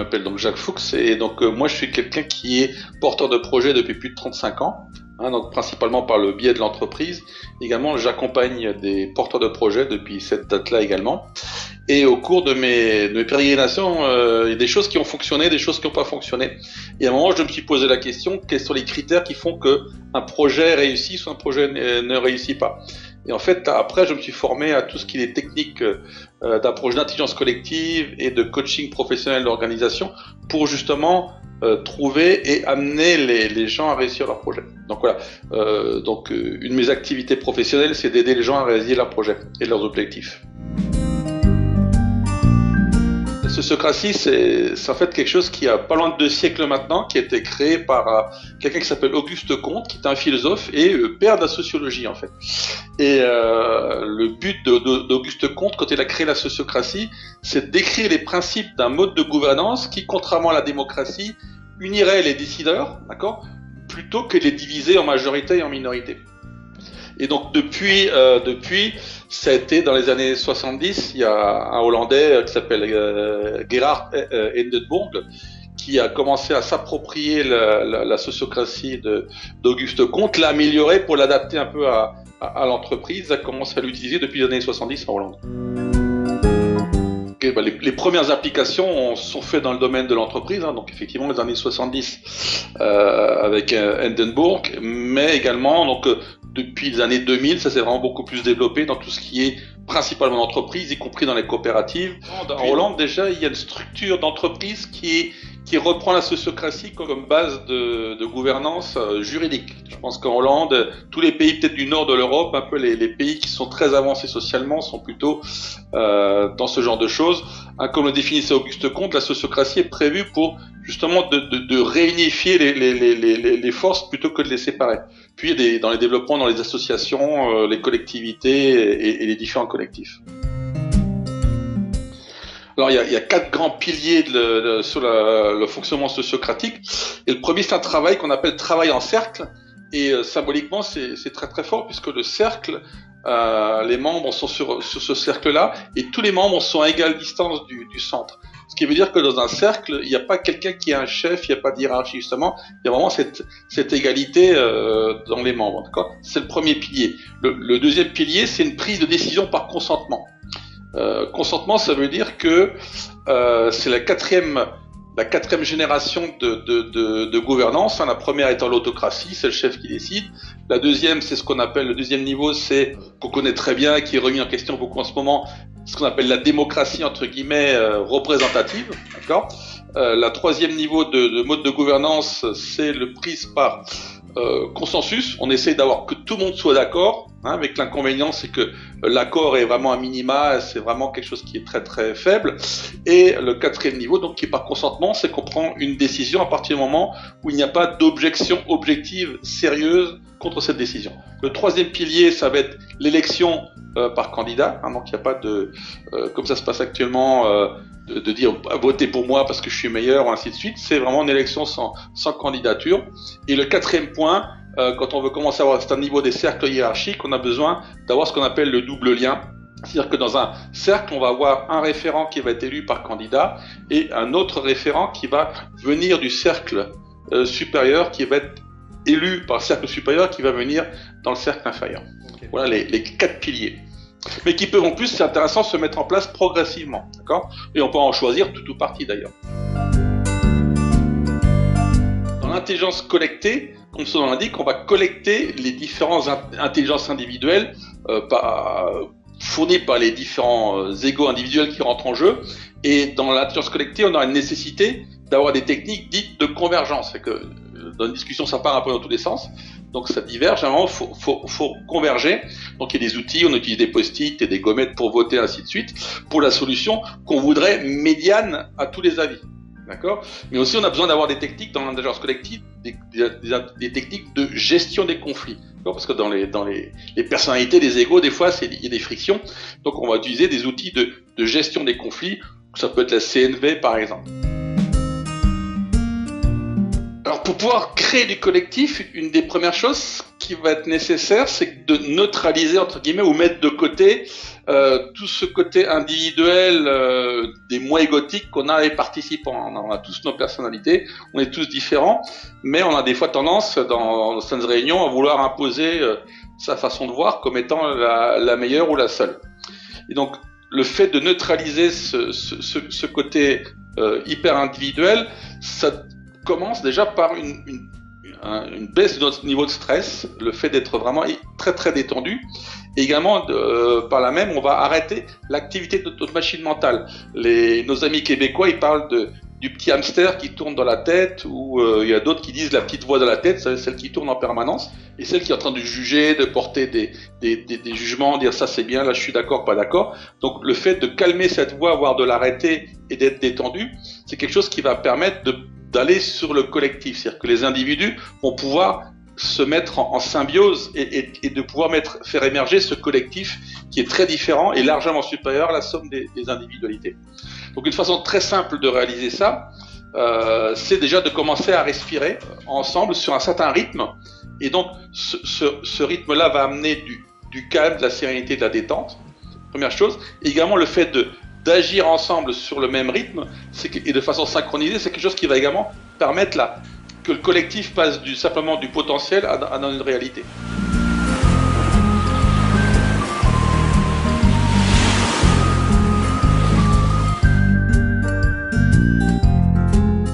m'appelle donc Jacques Fuchs et donc moi je suis quelqu'un qui est porteur de projet depuis plus de 35 ans, donc principalement par le biais de l'entreprise. Également j'accompagne des porteurs de projets depuis cette date-là également. Et au cours de mes pérégrinations, il y a des choses qui ont fonctionné, des choses qui n'ont pas fonctionné. Et à un moment je me suis posé la question, quels sont les critères qui font qu'un projet réussit ou un projet ne réussit pas. Et en fait, après, je me suis formé à tout ce qui est technique d'approche d'intelligence collective et de coaching professionnel d'organisation pour justement trouver et amener les gens à réussir leur projet. Donc voilà, une de mes activités professionnelles, c'est d'aider les gens à réaliser leurs projets et leurs objectifs. La sociocratie, c'est en fait quelque chose qui a pas loin de 2 siècles maintenant, qui a été créé par quelqu'un qui s'appelle Auguste Comte, qui est un philosophe et père de la sociologie en fait. Et le but d'Auguste Comte, quand il a créé la sociocratie, c'est de décrire les principes d'un mode de gouvernance qui, contrairement à la démocratie, unirait les décideurs, d'accord, plutôt que de les diviser en majorité et en minorité. Et donc depuis, ça a été dans les années 70, il y a un Hollandais qui s'appelle Gerard Endenburg qui a commencé à s'approprier la sociocratie d'Auguste Comte, l'a améliorée pour l'adapter un peu à l'entreprise, a commencé à l'utiliser depuis les années 70 en Hollande. Okay, les premières applications sont faites dans le domaine de l'entreprise, donc effectivement les années 70 avec Endenburg, mais également depuis les années 2000, ça s'est vraiment beaucoup plus développé dans tout ce qui est principalement d'entreprise, y compris dans les coopératives. En Hollande, déjà, il y a une structure d'entreprise qui reprend la sociocratie comme base de gouvernance juridique. Je pense qu'en Hollande, tous les pays peut-être du nord de l'Europe, un peu les pays qui sont très avancés socialement, sont plutôt dans ce genre de choses. Comme le définissait Auguste Comte, la sociocratie est prévue pour justement de réunifier les forces plutôt que de les séparer. Puis dans les développements, dans les associations, les collectivités et les différents collectifs. Alors il y a 4 grands piliers sur le fonctionnement sociocratique. Et le premier, c'est un travail qu'on appelle travail en cercle. Et symboliquement, c'est très très fort puisque le cercle, les membres sont sur ce cercle-là et tous les membres sont à égale distance du centre. Ce qui veut dire que dans un cercle, il n'y a pas quelqu'un qui est un chef, il n'y a pas de hiérarchie justement. Il y a vraiment cette égalité dans les membres. D'accord ? C'est le premier pilier. Le deuxième pilier, c'est une prise de décision par consentement. Consentement, ça veut dire que c'est la quatrième génération de gouvernance. La première étant l'autocratie, c'est le chef qui décide. La deuxième, c'est ce qu'on appelle, le deuxième niveau, c'est qu'on connaît très bien, qui est remis en question beaucoup en ce moment, ce qu'on appelle la démocratie entre guillemets représentative. D'accord. La troisième niveau de mode de gouvernance, c'est le prise par consensus. On essaie d'avoir que tout le monde soit d'accord, avec l'inconvénient c'est que l'accord est vraiment un minima, c'est vraiment quelque chose qui est très très faible. Et le quatrième niveau, donc qui est par consentement, c'est qu'on prend une décision à partir du moment où il n'y a pas d'objection objective sérieuse contre cette décision. Le troisième pilier, ça va être l'élection par candidat, donc il n'y a pas de comme ça se passe actuellement de dire votez pour moi parce que je suis meilleur ou ainsi de suite. C'est vraiment une élection sans candidature. Et le quatrième point, quand on veut commencer à avoir un certain niveau des cercles hiérarchiques, on a besoin d'avoir ce qu'on appelle le double lien. C'est-à-dire que dans un cercle, on va avoir un référent qui va être élu par candidat et un autre référent qui va venir du cercle supérieur, qui va être élu par le cercle supérieur, qui va venir dans le cercle inférieur. Okay. Voilà les 4 piliers. Mais qui peuvent en plus, c'est intéressant, se mettre en place progressivement. D'accord ? Et on peut en choisir tout ou partie d'ailleurs. Dans l'intelligence collectée, comme son nom l'indique, on va collecter les différentes intelligences individuelles fournies par les différents égos individuels qui rentrent en jeu. Et dans l'intelligence collectée, on a une nécessité d'avoir des techniques dites de convergence. C'est que dans une discussion, ça part un peu dans tous les sens. Donc ça diverge, à un moment, faut converger. Donc il y a des outils, on utilise des post-it et des gommettes pour voter, ainsi de suite, pour la solution qu'on voudrait médiane à tous les avis. D'accord ? Mais aussi, on a besoin d'avoir des techniques dans l'intelligence collective, des techniques de gestion des conflits. Parce que dans les personnalités, les égos, des fois, il y a des frictions. Donc on va utiliser des outils de gestion des conflits. Ça peut être la CNV, par exemple. Alors pour pouvoir créer du collectif, une des premières choses qui va être nécessaire, c'est de neutraliser, entre guillemets, ou mettre de côté tout ce côté individuel des moi égotiques qu'on a les participants. On a tous nos personnalités, on est tous différents, mais on a des fois tendance, dans certaines réunions, à vouloir imposer sa façon de voir comme étant la meilleure ou la seule. Et donc, le fait de neutraliser ce côté hyper individuel, ça commence déjà par une baisse de notre niveau de stress, le fait d'être vraiment très très détendu. Et également, par là même, on va arrêter l'activité de notre machine mentale. Nos amis québécois, ils parlent du petit hamster qui tourne dans la tête, ou il y a d'autres qui disent la petite voix dans la tête, c'est celle qui tourne en permanence, et celle qui est en train de juger, de porter des jugements, dire ça c'est bien, là je suis d'accord, pas d'accord. Donc le fait de calmer cette voix, voire de l'arrêter et d'être détendu, c'est quelque chose qui va permettre d'aller sur le collectif, c'est-à-dire que les individus vont pouvoir se mettre en symbiose et de pouvoir faire émerger ce collectif qui est très différent et largement supérieur à la somme des individualités. Donc une façon très simple de réaliser ça, c'est déjà de commencer à respirer ensemble sur un certain rythme. Et donc ce rythme-là va amener du calme, de la sérénité, de la détente, première chose. Et également le fait d'agir ensemble sur le même rythme et de façon synchronisée, c'est quelque chose qui va également permettre que le collectif passe simplement du potentiel à une réalité.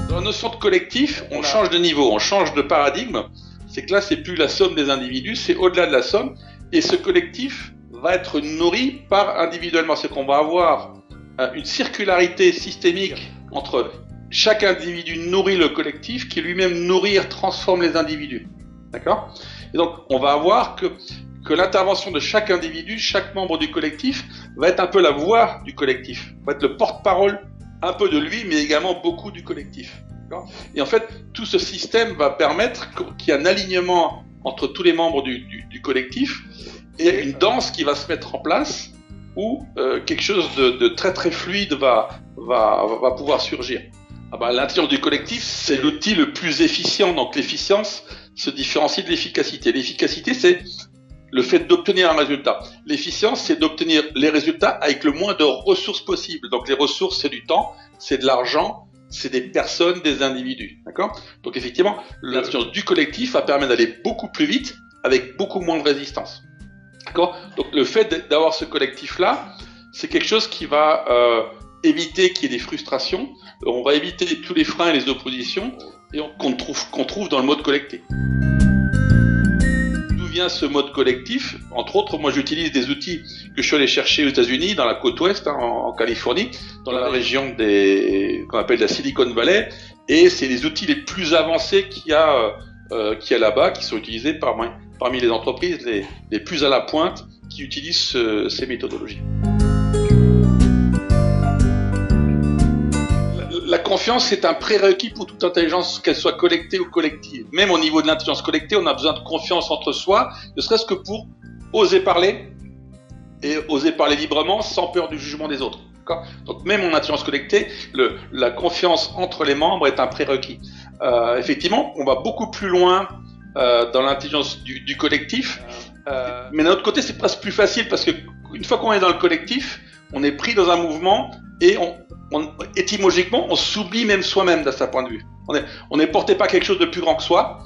Dans la notion de collectif, on change de niveau, on change de paradigme. C'est que là, c'est plus la somme des individus, c'est au-delà de la somme. Et ce collectif va être nourri par individuellement. C'est qu'on va avoir une circularité systémique entre chaque individu nourrit le collectif, qui lui-même nourrir transforme les individus. D'accord ? Et donc, on va avoir que l'intervention de chaque individu, chaque membre du collectif, va être un peu la voix du collectif, va être le porte-parole un peu de lui, mais également beaucoup du collectif. D'accord ? Et en fait, tout ce système va permettre qu'il y ait un alignement entre tous les membres du collectif et une danse qui va se mettre en place où quelque chose de très très fluide va pouvoir surgir. L'intelligence du collectif, c'est l'outil le plus efficient. Donc l'efficience se différencie de l'efficacité. L'efficacité, c'est le fait d'obtenir un résultat. L'efficience, c'est d'obtenir les résultats avec le moins de ressources possible. Donc les ressources, c'est du temps, c'est de l'argent, c'est des personnes, des individus. D'accord ? Donc effectivement, l'intelligence du collectif va permettre d'aller beaucoup plus vite avec beaucoup moins de résistance. D'accord ? Donc le fait d'avoir ce collectif-là, c'est quelque chose qui va éviter qu'il y ait des frustrations. On va éviter tous les freins et les oppositions qu'on trouve dans le mode collectif. D'où vient ce mode collectif ? Entre autres, moi j'utilise des outils que je suis allé chercher aux États-Unis, dans la côte ouest, en Californie, dans la région qu'on appelle la Silicon Valley, et c'est les outils les plus avancés qu'il y a là-bas, qui sont utilisés parmi les entreprises les plus à la pointe qui utilisent ces méthodologies. La confiance, c'est un prérequis pour toute intelligence, qu'elle soit collectée ou collective. Même au niveau de l'intelligence collectée, on a besoin de confiance entre soi, ne serait-ce que pour oser parler, et oser parler librement sans peur du jugement des autres. Donc même en intelligence collectée, la confiance entre les membres est un prérequis. Effectivement, on va beaucoup plus loin dans l'intelligence du collectif, mais d'un autre côté, c'est presque plus facile parce qu'une fois qu'on est dans le collectif, on est pris dans un mouvement et étymologiquement, on s'oublie même soi-même de ce point de vue. On est porté par quelque chose de plus grand que soi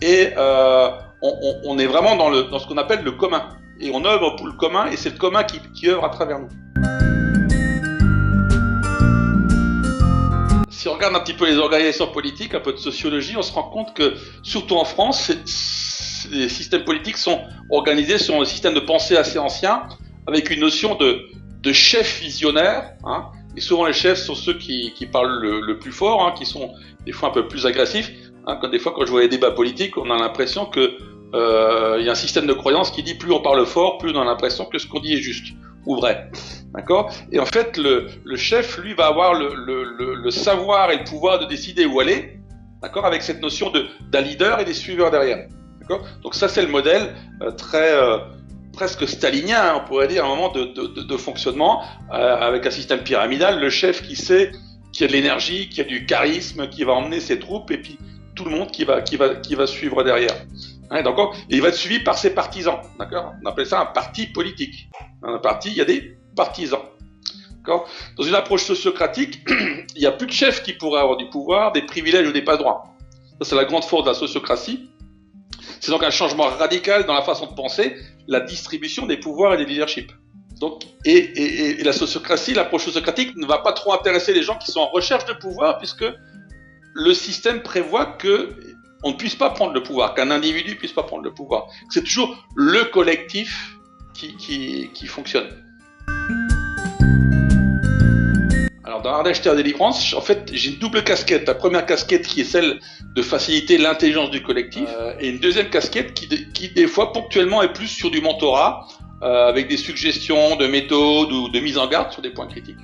et on est vraiment dans ce qu'on appelle le commun. Et on œuvre pour le commun et c'est le commun qui œuvre à travers nous. Si on regarde un petit peu les organisations politiques, un peu de sociologie, on se rend compte que, surtout en France, les systèmes politiques sont organisés sur un système de pensée assez ancien, avec une notion de chef visionnaire, hein. Et souvent les chefs sont ceux qui parlent le plus fort, hein, qui sont des fois un peu plus agressifs. Hein. Des fois, quand je vois les débats politiques, on a l'impression que y a un système de croyance qui dit plus on parle fort, plus on a l'impression que ce qu'on dit est juste ou vrai. D'accord ? Et en fait, le chef, lui, va avoir le savoir et le pouvoir de décider où aller, d'accord, avec cette notion d'un leader et des suiveurs derrière. D'accord ? Donc ça, c'est le modèle presque stalinien, hein, on pourrait dire, un moment de fonctionnement, avec un système pyramidal, le chef qui sait, qui a de l'énergie, qui a du charisme, qui va emmener ses troupes, et puis tout le monde qui va suivre derrière. Hein, d'accord. Et il va être suivi par ses partisans, d'accord. On appelle ça un parti politique. Dans un parti, il y a des partisans. D'accord. Dans une approche sociocratique, il n'y a plus de chef qui pourrait avoir du pouvoir, des privilèges ou des passe-droits. Ça, c'est la grande force de la sociocratie. C'est donc un changement radical dans la façon de penser, la distribution des pouvoirs et des leaderships. Donc, et la sociocratie, l'approche sociocratique ne va pas trop intéresser les gens qui sont en recherche de pouvoir, puisque le système prévoit que on ne puisse pas prendre le pouvoir, qu'un individu ne puisse pas prendre le pouvoir. C'est toujours le collectif qui fonctionne. Alors dans Ardèche Terre Délivrance, en fait, j'ai une double casquette. La première casquette qui est celle de faciliter l'intelligence du collectif, et une deuxième casquette qui des fois ponctuellement est plus sur du mentorat, avec des suggestions de méthodes ou de mise en garde sur des points critiques.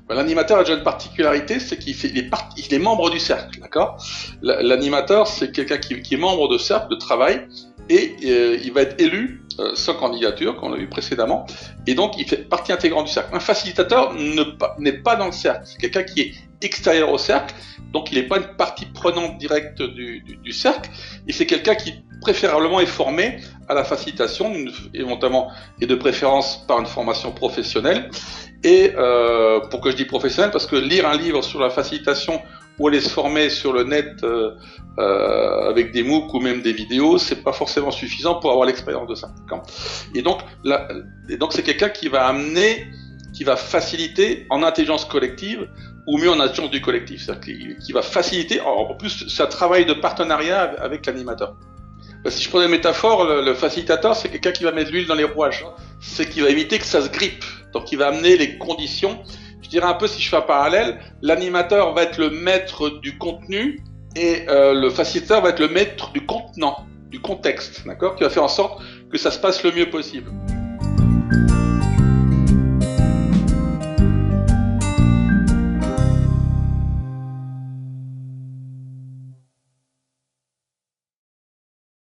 L'animateur a déjà une particularité, c'est qu'il est membre du cercle, d'accord. L'animateur, c'est quelqu'un qui est membre de cercle de travail, et il va être élu sans candidature, comme on l'a vu précédemment, et donc il fait partie intégrante du cercle. Un facilitateur n'est pas dans le cercle, c'est quelqu'un qui est extérieur au cercle, donc il n'est pas une partie prenante directe du cercle, et c'est quelqu'un qui préférablement est formé à la facilitation, éventuellement, et de préférence par une formation professionnelle. Et pourquoi je dis professionnelle, parce que lire un livre sur la facilitation ou aller se former sur le net avec des MOOC ou même des vidéos, c'est pas forcément suffisant pour avoir l'expérience de ça. Et donc c'est quelqu'un qui va faciliter en intelligence collective ou mieux en intelligence du collectif, c'est-à-dire qui va faciliter. En plus, c'est un travail de partenariat avec l'animateur. Si je prenais une métaphore, le facilitateur, c'est quelqu'un qui va mettre l'huile dans les rouages. C'est qui va éviter que ça se grippe. Donc, il va amener les conditions. Je dirais un peu, si je fais un parallèle, l'animateur va être le maître du contenu et le facilitateur va être le maître du contenant, du contexte, d'accord, qui va faire en sorte que ça se passe le mieux possible.